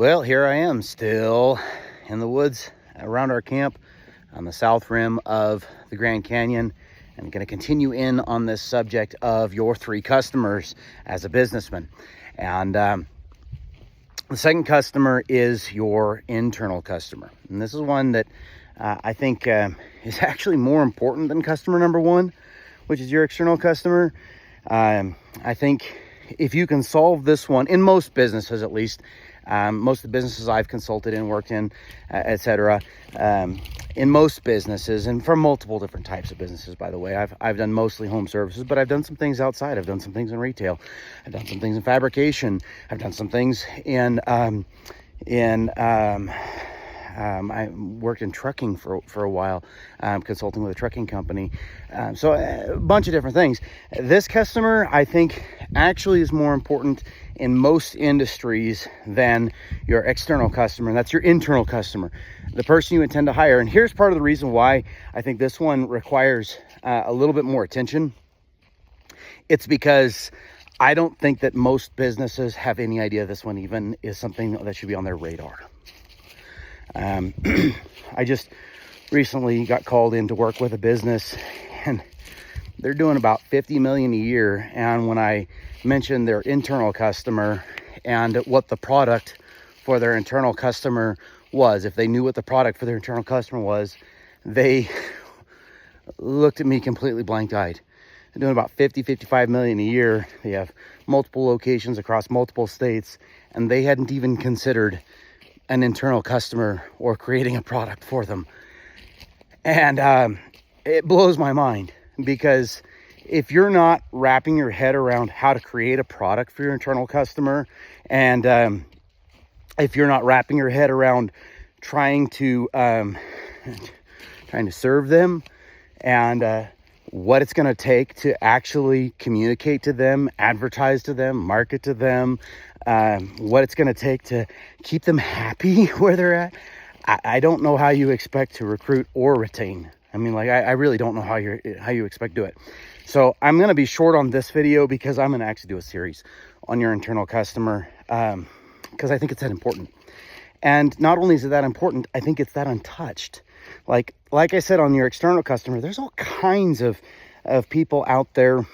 Well, here I am still in the woods around our camp on the south rim of the Grand Canyon. I'm going to continue in on this subject of your three customers as a businessman. And the second customer is your internal customer. And this is one that I think is actually more important than customer number one, which is your external customer. I think if you can solve this one, in most businesses at least, most of the businesses I've consulted in, worked in, etc. In most businesses, and for multiple different types of businesses, by the way, I've done mostly home services, but I've done some things outside. I've done some things in retail. I've done some things in fabrication. I've done some things I worked in trucking for a while, consulting with a trucking company. So a bunch of different things. This customer, I think, actually is more important in most industries than your external customer, and that's your internal customer, the person you intend to hire. And here's part of the reason why I think this one requires a little bit more attention. It's because I don't think that most businesses have any idea this one even is something that should be on their radar. I just recently got called in to work with a business, and they're doing about 50 million a year. And when I mentioned their internal customer and what the product for their internal customer was, if they knew what the product for their internal customer was, they looked at me completely blank-eyed. They're doing about 55 million a year. They have multiple locations across multiple states, and they hadn't even considered an internal customer or creating a product for them. And it blows my mind, because if you're not wrapping your head around how to create a product for your internal customer, and if you're not wrapping your head around trying to serve them, and what it's going to take to actually communicate to them, advertise to them, market to them, what it's going to take to keep them happy where they're at, I don't know how you expect to recruit or retain. I mean, like, I really don't know how you expect to do it. So I'm going to be short on this video, because I'm going to actually do a series on your internal customer, because I think it's that important. And not only is it that important, I think it's that untouched. Like I said, on your external customer, there's all kinds of people out there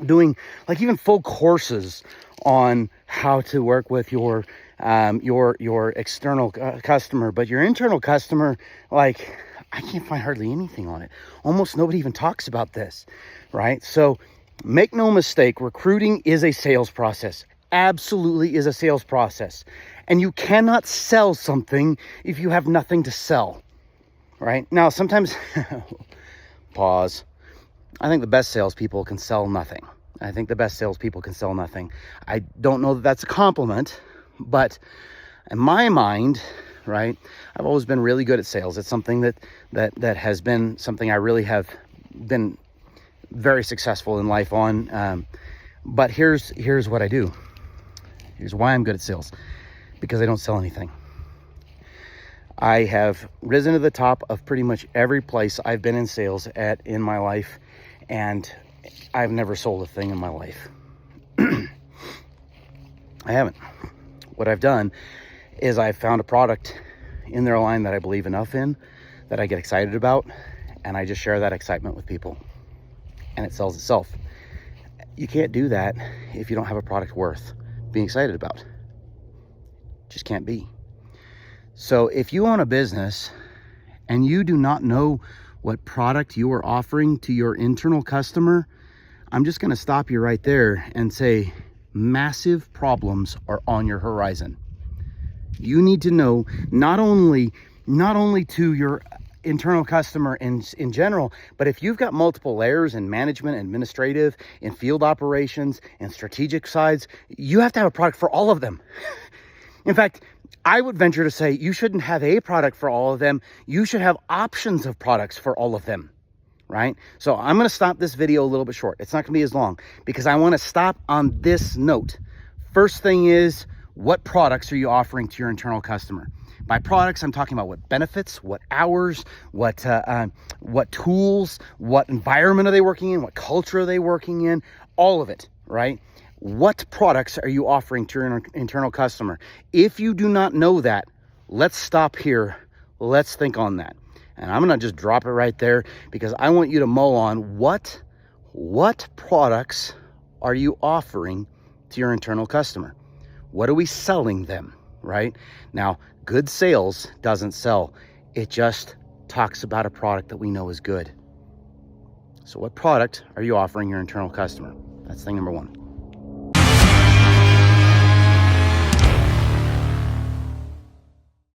doing, like, even full courses on how to work with your external customer. But your internal customer, like, I can't find hardly anything on it. Almost nobody even talks about this, right? So make no mistake, recruiting is a sales process. Absolutely is a sales process. And you cannot sell something if you have nothing to sell, right? Now, sometimes, pause. I think the best salespeople can sell nothing. I don't know that that's a compliment, but in my mind, right, I've always been really good at sales. It's something that has been something I really have been very successful in life on. But here's what I do. Here's why I'm good at sales. Because I don't sell anything. I have risen to the top of pretty much every place I've been in sales at in my life, and I've never sold a thing in my life. I haven't. What I've done is I've found a product in their line that I believe enough in, that I get excited about, and I just share that excitement with people, and it sells itself. You can't do that if you don't have a product worth being excited about. Just can't be. So if you own a business and you do not know what product you are offering to your internal customer, I'm just going to stop you right there and say massive problems are on your horizon. You need to know not only to your internal customer in general, but if you've got multiple layers in management, administrative, in field operations, and strategic sides, you have to have a product for all of them. In fact, I would venture to say you shouldn't have a product for all of them. You should have options of products for all of them, right? So I'm going to stop this video a little bit short. It's not going to be as long, because I want to stop on this note. First thing is, what products are you offering to your internal customer? By products, I'm talking about what benefits, what hours, what tools, what environment are they working in, what culture are they working in, all of it, right? What products are you offering to your internal customer? If you do not know that, let's stop here. Let's think on that. And I'm going to just drop it right there because I want you to mull on what products are you offering to your internal customer? What are we selling them, right? Now, good sales doesn't sell. It just talks about a product that we know is good. So what product are you offering your internal customer? That's thing number one.